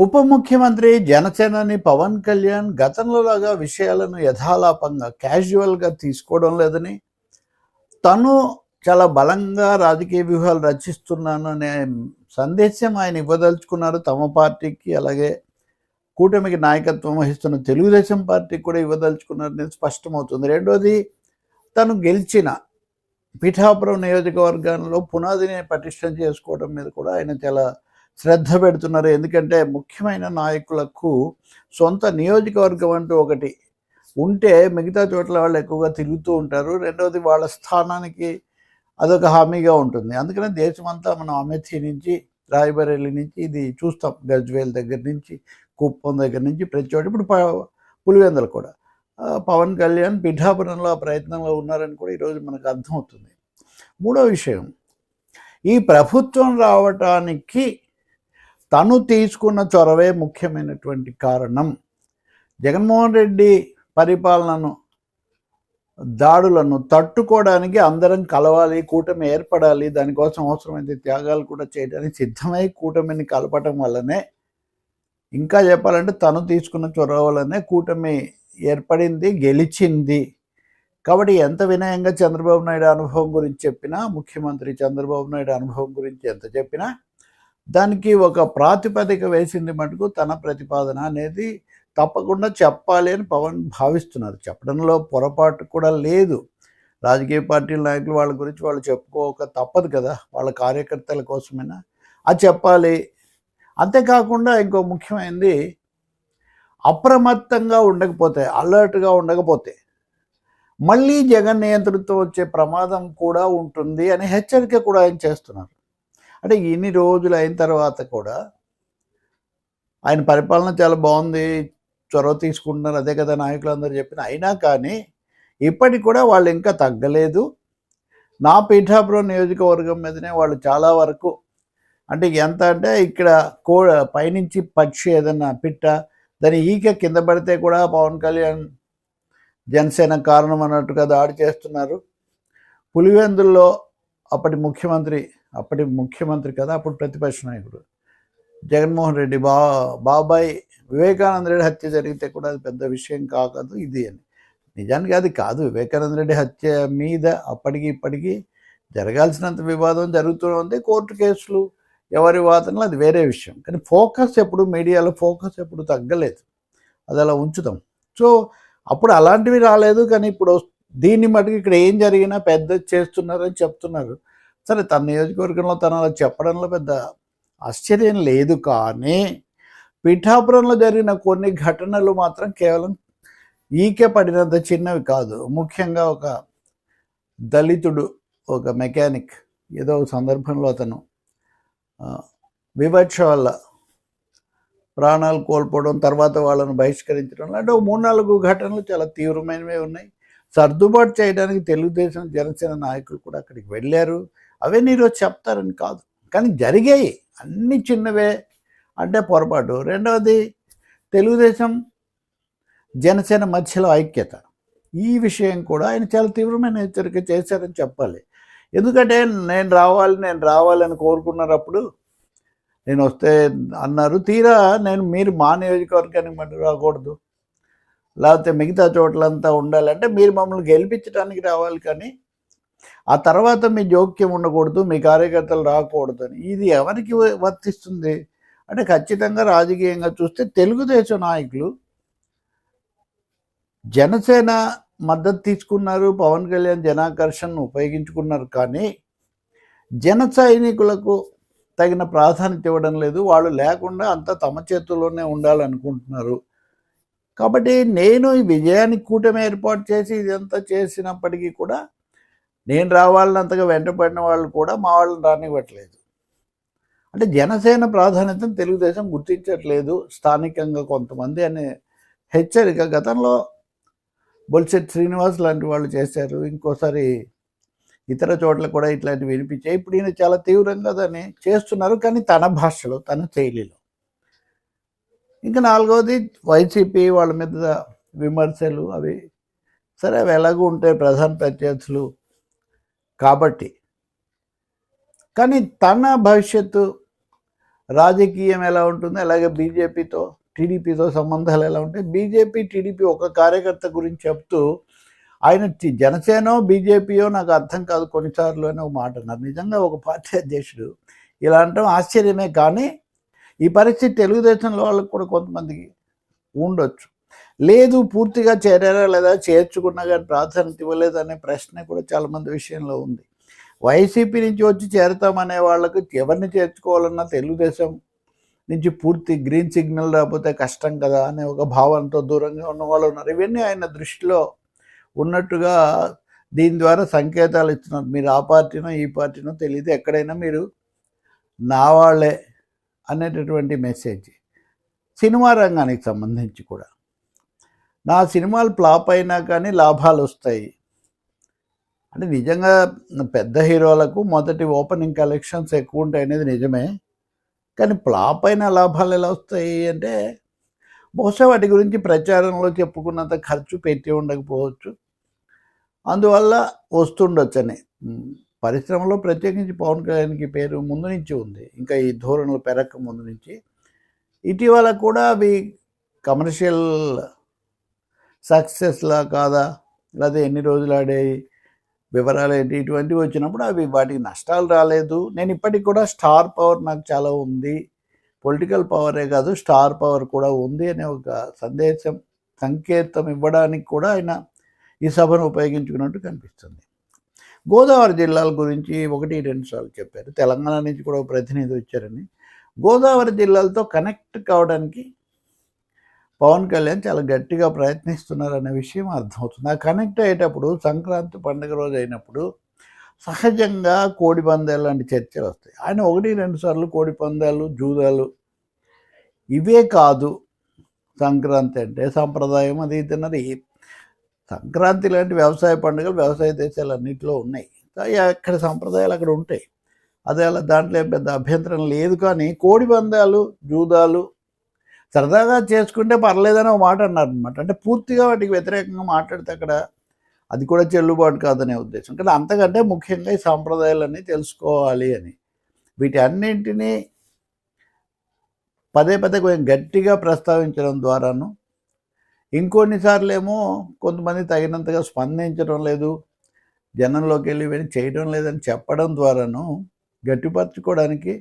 ఉప ముఖ్యమంత్రి జనసేనాని పవన్ కళ్యాణ్ గతంలోలాగా విషయాలను యథాలాపంగా క్యాజువల్గా తీసుకోవడం లేదని, తను చాలా బలంగా రాజకీయ వ్యూహాలు రచిస్తున్నాను అనే సందేశం ఆయన ఇవ్వదలుచుకున్నారు తమ పార్టీకి, అలాగే కూటమికి నాయకత్వం వహిస్తున్న తెలుగుదేశం పార్టీకి కూడా ఇవ్వదలుచుకున్నారనేది స్పష్టమవుతుంది. రెండోది, తను గెలిచిన పిఠాపురం నియోజకవర్గంలో పునాదిని పటిష్టం చేసుకోవడం మీద కూడా ఆయన చాలా శ్రద్ధ పెడుతున్నారు. ఎందుకంటే ముఖ్యమైన నాయకులకు సొంత నియోజకవర్గం అంటూ ఒకటి ఉంటే మిగతా చోట్ల వాళ్ళు ఎక్కువగా తిరుగుతూ ఉంటారు. రెండవది, వాళ్ళ స్థానానికి అదొక హామీగా ఉంటుంది. అందుకనే దేశమంతా మనం అమేథీ నుంచి, రాయబరేలి నుంచి ఇది చూస్తాం. గజ్వేల్ దగ్గర నుంచి, కుప్పం దగ్గర నుంచి ప్రతి చోట. ఇప్పుడు పులివెందులు కూడా పవన్ కళ్యాణ్ పిఠాపురంలో ఆ ప్రయత్నంలో ఉన్నారని కూడా ఈరోజు మనకు అర్థమవుతుంది. మూడో విషయం, ఈ ప్రభుత్వం రావటానికి తను తీసుకున్న చొరవే ముఖ్యమైనటువంటి కారణం. జగన్మోహన్ రెడ్డి పరిపాలనను, దాడులను తట్టుకోవడానికి అందరం కలవాలి, కూటమి ఏర్పడాలి, దానికోసం అవసరమైతే త్యాగాలు కూడా చేయడానికి సిద్ధమై కూటమిని కలపటం వల్లనే, ఇంకా చెప్పాలంటే తను తీసుకున్న చొరవ వల్లనే కూటమి ఏర్పడింది, గెలిచింది. కాబట్టి ఎంత వినయంగా చంద్రబాబు నాయుడు అనుభవం గురించి చెప్పినా, ముఖ్యమంత్రి చంద్రబాబు నాయుడు అనుభవం గురించి ఎంత చెప్పినా, దానికి ఒక ప్రాతిపదిక వేసింది మటుకు తన ప్రతిపాదన అనేది తప్పకుండా చెప్పాలి అని పవన్ భావిస్తున్నారు. చెప్పడంలో పొరపాటు కూడా లేదు. రాజకీయ పార్టీల నాయకులు వాళ్ళ గురించి వాళ్ళు చెప్పుకోక తప్పదు కదా, వాళ్ళ కార్యకర్తల కోసమైనా అది చెప్పాలి. అంతేకాకుండా ఇంకో ముఖ్యమైనది, అప్రమత్తంగా ఉండకపోతే, అలర్ట్గా ఉండకపోతే మళ్ళీ జగన్ నియంతృత్వం వచ్చే ప్రమాదం కూడా ఉంటుంది అని హెచ్చరిక కూడా ఆయన చేస్తున్నారు. అంటే ఇన్ని రోజులు అయిన తర్వాత కూడా ఆయన పరిపాలన చాలా బాగుంది, చొరవ తీసుకుంటున్నారు, అదే కదా నాయకులందరూ చెప్పిన, అయినా కానీ ఇప్పటికి కూడా వాళ్ళు ఇంకా తగ్గలేదు. నా పీఠాపురం నియోజకవర్గం మీదనే వాళ్ళు చాలా వరకు, అంటే ఎంత అంటే ఇక్కడ పైనుంచి పక్షి ఏదన్నా పిట్ట దాని ఈక కింద పడితే కూడా పవన్ కళ్యాణ్ జనసేన కారణం అన్నట్టుగా దాడి చేస్తున్నారు. పులివెందుల్లో అప్పటి ముఖ్యమంత్రి కదా, అప్పుడు ప్రతిపక్ష నాయకుడు జగన్మోహన్ రెడ్డి బాబాయ్ వివేకానంద రెడ్డి హత్య జరిగితే కూడా అది పెద్ద విషయం కాదు ఇది అని. నిజానికి అది కాదు. వివేకానంద రెడ్డి హత్య మీద అప్పటికి ఇప్పటికీ జరగాల్సినంత వివాదం జరుగుతూ ఉంది. కోర్టు కేసులు, ఎవరి వాదనలు, అది వేరే విషయం. కానీ మీడియాలో ఫోకస్ ఎప్పుడు తగ్గలేదు, అది అలా ఉంచుతాం. సో అప్పుడు అలాంటివి రాలేదు. కానీ ఇప్పుడు దీన్ని మటుకు ఇక్కడ ఏం జరిగినా పెద్ద చేస్తున్నారని చెప్తున్నారు. సరే, తన నియోజకవర్గంలో తను అలా చెప్పడంలో పెద్ద ఆశ్చర్యం లేదు. కానీ పిఠాపురంలో జరిగిన కొన్ని ఘటనలు మాత్రం కేవలం ఈకే పడినంత చిన్నవి కాదు. ముఖ్యంగా ఒక దళితుడు, ఒక మెకానిక్, ఏదో సందర్భంలో అతను వివక్ష వల్ల ప్రాణాలు కోల్పోవడం, తర్వాత వాళ్ళను బహిష్కరించడం లాంటి 3-4 ఘటనలు చాలా తీవ్రమైనవే ఉన్నాయి. సర్దుబాటు చేయడానికి తెలుగుదేశం, జనసేన నాయకులు కూడా అక్కడికి వెళ్ళారు. అవన్నీ ఈరోజు చెప్తారని కాదు, కానీ జరిగాయి. అన్ని చిన్నవే అంటే పొరపాటు. రెండవది, తెలుగుదేశం జనసేన మధ్యలో ఐక్యత, ఈ విషయం కూడా ఆయన చాలా తీవ్రమైన హెచ్చరిక చేశారని చెప్పాలి. ఎందుకంటే నేను రావాలని కోరుకున్నారు. అప్పుడు నేను వస్తే అన్నారు, తీరా మీరు మా నియోజకవర్గానికి మళ్ళీ రాకూడదు, లేకపోతే మిగతా చోట్లంతా ఉండాలంటే మీరు మమ్మల్ని గెలిపించడానికి రావాలి, కానీ ఆ తర్వాత మీ జోక్యం ఉండకూడదు, మీ కార్యకర్తలు రాకూడదు అని. ఇది ఎవరికి వర్తిస్తుంది అంటే ఖచ్చితంగా రాజకీయంగా చూస్తే తెలుగుదేశం నాయకులు జనసేన మద్దతు తీసుకున్నారు, పవన్ కళ్యాణ్ జనాకర్షణను ఉపయోగించుకున్నారు, కానీ జన సైనికులకు తగిన ప్రాధాన్యత ఇవ్వడం లేదు. వాళ్ళు లేకుండా అంతా తమ చేతుల్లోనే ఉండాలనుకుంటున్నారు. కాబట్టి నేను ఈ విజయానికి కూటమి ఏర్పాటు చేసి ఇదంతా చేసినప్పటికీ కూడా నేను రావాలన్నంతగా వెంటపడిన వాళ్ళు కూడా మా వాళ్ళని రానివ్వట్లేదు. అంటే జనసేన ప్రాధాన్యతను తెలుగుదేశం గుర్తించట్లేదు స్థానికంగా కొంతమంది అనే హెచ్చరిక గతంలో బొల్సెట్ శ్రీనివాస్ లాంటి వాళ్ళు చేశారు. ఇంకోసారి ఇతర చోట్ల కూడా ఇట్లాంటివి వినిపించాయి. ఇప్పుడు ఈయన చాలా తీవ్రంగా దాన్ని చేస్తున్నారు, కానీ తన భాషలో, తన శైలిలో. ఇంకా నాలుగవది, వైసీపీ వాళ్ళ మీద విమర్శలు, అవి సరే, అవి ఎలాగూ ఉంటాయి ప్రధాన ప్రత్యర్థులు కాబట్టి. కానీ తన భవిష్యత్తు, రాజకీయం ఎలా ఉంటుందో అలాగే టీడీపీతో సంబంధాలు ఎలా ఉంటాయి. బీజేపీ టీడీపీ ఒక కార్యకర్త గురించి చెప్తూ ఆయన జనసేనో బీజేపీయో నాకు అర్థం కాదు కొన్నిసార్లు అని ఒక మాట అన్నారు. నిజంగా ఒక పార్టీ అధ్యక్షుడు ఇలా అనటం ఆశ్చర్యమే. కానీ ఈ పరిస్థితి తెలుగుదేశంలో వాళ్ళకు కూడా కొంతమందికి ఉండొచ్చు. లేదు పూర్తిగా చేరారా లేదా, చేర్చుకున్నా కానీ ప్రాధాన్యత ఇవ్వలేదు అనే ప్రశ్న కూడా చాలామంది విషయంలో ఉంది. వైసీపీ నుంచి వచ్చి చేరతామనే వాళ్ళకు ఎవరిని చేర్చుకోవాలన్నా తెలుగుదేశం నుంచి పూర్తి గ్రీన్ సిగ్నల్ రాకపోతే కష్టం కదా అనే ఒక భావనతో దూరంగా ఉన్న వాళ్ళు ఉన్నారు. ఇవన్నీ ఆయన దృష్టిలో ఉన్నట్టుగా దీని ద్వారా సంకేతాలు ఇస్తున్నారు. మీరు ఆ పార్టీనో ఈ పార్టీనో తెలియదు, ఎక్కడైనా మీరు నా వాళ్ళే అనేటటువంటి మెసేజ్. సినిమా రంగానికి సంబంధించి కూడా నా సినిమాలు ఫ్లాప్ అయినా కానీ లాభాలు వస్తాయి అంటే నిజంగా పెద్ద హీరోలకు మొదటి ఓపెనింగ్ కలెక్షన్స్ ఎక్కువ ఉంటాయి అనేది నిజమే. కానీ ఫ్లాప్ అయిన లాభాలు ఎలా వస్తాయి అంటే బహుశా వాటి గురించి ప్రచారంలో చెప్పుకున్నంత ఖర్చు పెట్టి ఉండకపోవచ్చు, అందువల్ల వస్తుండొచ్చని. పరిశ్రమలో ప్రత్యేకించి పవన్ కళ్యాణ్కి పేరు ముందు నుంచి ఉంది, ఇంకా ఈ ధోరణులు పెరక్క ముందు నుంచి. ఇటీవల కూడా అవి కమర్షియల్ సక్సెస్లా కాదా, లేదా ఎన్ని రోజులు ఆడాయి, వివరాలు ఏంటి, ఇటువంటివి వచ్చినప్పుడు అవి వాటికి నష్టాలు రాలేదు. నేను ఇప్పటికి కూడా స్టార్ పవర్ నాకు చాలా ఉంది, పొలిటికల్ పవరే కాదు స్టార్ పవర్ కూడా ఉంది అనే ఒక సంకేతం ఇవ్వడానికి కూడా ఆయన ఈ సభను ఉపయోగించుకున్నట్టు కనిపిస్తుంది. గోదావరి జిల్లాల గురించి 1-2 సార్లు చెప్పారు. తెలంగాణ నుంచి కూడా ప్రతినిధి వచ్చారని. గోదావరి జిల్లాలతో కనెక్ట్ కావడానికి పవన్ కళ్యాణ్ చాలా గట్టిగా ప్రయత్నిస్తున్నారనే విషయం అర్థమవుతుంది. ఆ కనెక్ట్ అయ్యేటప్పుడు సంక్రాంతి పండుగ రోజు అయినప్పుడు సహజంగా కోడి పందాలు లాంటి చర్చలు వస్తాయి. ఆయన 1-2 సార్లు కోడి పందాలు, జూదాలు ఇవే కాదు, సంక్రాంతి అంటే సంప్రదాయం అది తిన్నది. సంక్రాంతి లాంటి వ్యవసాయ పండుగలు వ్యవసాయ దేశాలన్నింటిలో ఉన్నాయి, అక్కడ సంప్రదాయాలు అక్కడ ఉంటాయి. అదే అలా దాంట్లో పెద్ద అభ్యంతరం లేదు. కానీ కోడి పందాలు, జూదాలు సరదాగా చేసుకుంటే పర్లేదని ఒక మాట అన్నారనమాట. అంటే పూర్తిగా వాటికి వ్యతిరేకంగా మాట్లాడితే అక్కడ అది కూడా చెల్లుబాటు కాదనే ఉద్దేశం. కానీ అంతకంటే ముఖ్యంగా ఈ సాంప్రదాయాలన్నీ తెలుసుకోవాలి అని వీటి అన్నింటినీ పదే కొంచెం గట్టిగా ప్రస్తావించడం ద్వారాను, ఇంకొన్నిసార్లు ఏమో కొంతమంది తగినంతగా స్పందించడం లేదు, జనంలోకి వెళ్ళి ఇవన్నీ చేయడం లేదని చెప్పడం ద్వారాను గట్టిపరచుకోవడానికి,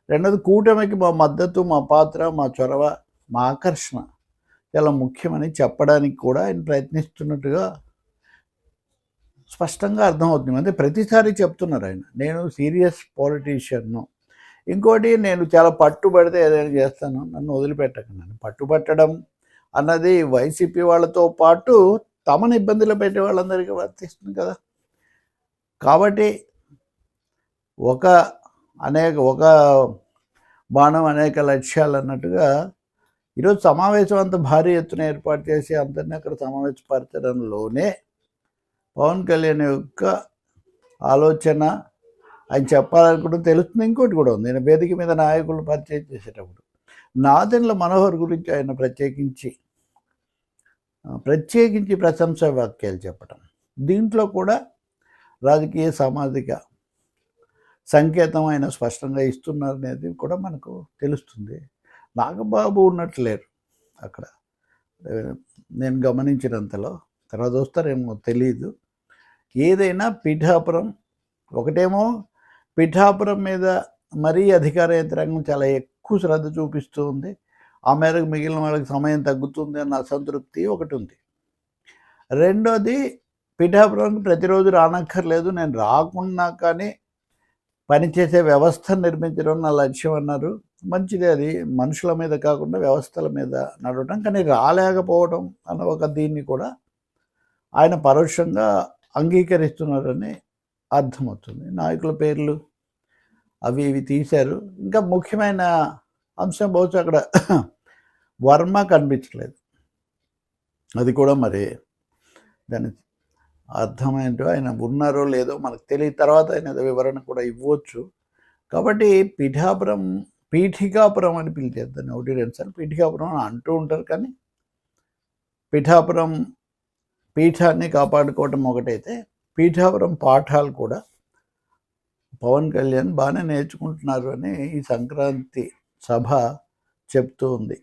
రెండోది కూటమికి మా మద్దతు, మా పాత్ర, మా చొరవ, మా ఆకర్షణ చాలా ముఖ్యమని చెప్పడానికి కూడా ఆయన ప్రయత్నిస్తున్నట్టుగా స్పష్టంగా అర్థమవుతుంది. అంటే ప్రతిసారి చెప్తున్నారు ఆయన, నేను సీరియస్ పొలిటీషియన్ను. ఇంకోటి, నేను చాలా పట్టుబడితే ఏదైనా చేస్తాను, నన్ను వదిలిపెట్టకండి. పట్టుబట్టడం అన్నది వైసీపీ వాళ్ళతో పాటు తమను ఇబ్బందులు పెట్టే వాళ్ళందరికీ వర్తిస్తుంది కదా. కాబట్టి ఒక బాణం అనేక లక్ష్యాలు అన్నట్టుగా ఈరోజు సమావేశం అంత భారీ ఎత్తున ఏర్పాటు చేసి అందరినీ అక్కడ సమావేశపరచడంలోనే పవన్ కళ్యాణ్ యొక్క ఆలోచన, ఆయన చెప్పాలనుకుంటే తెలుస్తుంది. ఇంకోటి కూడా ఉంది, నేను వేదిక మీద నాయకులను పరిచయం చేసేటప్పుడు నాదెండ్ల మనోహర్ గురించి ఆయన ప్రత్యేకించి ప్రశంసా వాక్యాలు చెప్పటం, దీంట్లో కూడా రాజకీయ సామాజిక సంకేతం ఆయన స్పష్టంగా ఇస్తున్నారనేది కూడా మనకు తెలుస్తుంది. నాగబాబు ఉన్నట్లు లేరు అక్కడ నేను గమనించినంతలో, తర్వాత వస్తారేమో తెలియదు. ఏదైనా పిఠాపురం ఒకటేమో, పిఠాపురం మీద మరీ అధికార యంత్రాంగం చాలా ఎక్కువ శ్రద్ధ చూపిస్తూ ఉంది, ఆ మేరకు మిగిలిన వాళ్ళకి సమయం తగ్గుతుంది అన్న అసంతృప్తి ఒకటి ఉంది. రెండోది, పిఠాపురంకి ప్రతిరోజు రానక్కర్లేదు, నేను రాకున్నా కానీ పనిచేసే వ్యవస్థను నిర్మించడం నా లక్ష్యం అన్నారు. మంచిదే, అది మనుషుల మీద కాకుండా వ్యవస్థల మీద నడవటం. కానీ రాలేకపోవడం అన్న ఒక దీన్ని కూడా ఆయన పరోక్షంగా అంగీకరిస్తున్నారని అర్థమవుతుంది. నాయకుల పేర్లు అవి ఇవి తీశారు. ఇంకా ముఖ్యమైన అంశం బహుశా అక్కడ వర్మ కనిపించలేదు, అది కూడా మరి దాని అర్థమేంటో, ఆయన ఉన్నారో లేదో మనకు తెలియదు. తర్వాత ఆయన వివరణ కూడా ఇవ్వచ్చు. కాబట్టి పీఠికాపురం అని పిలిచేద్దాన్ని 1-2 సార్లు పీఠికాపురం అని అంటూ ఉంటారు. కానీ పిఠాపురం పీఠాన్ని కాపాడుకోవటం ఒకటైతే, పీఠాపురం పాఠాలు కూడా పవన్ కళ్యాణ్ బాగానే నేర్చుకుంటున్నారు అని ఈ సంక్రాంతి సభ చెప్తూ ఉంది.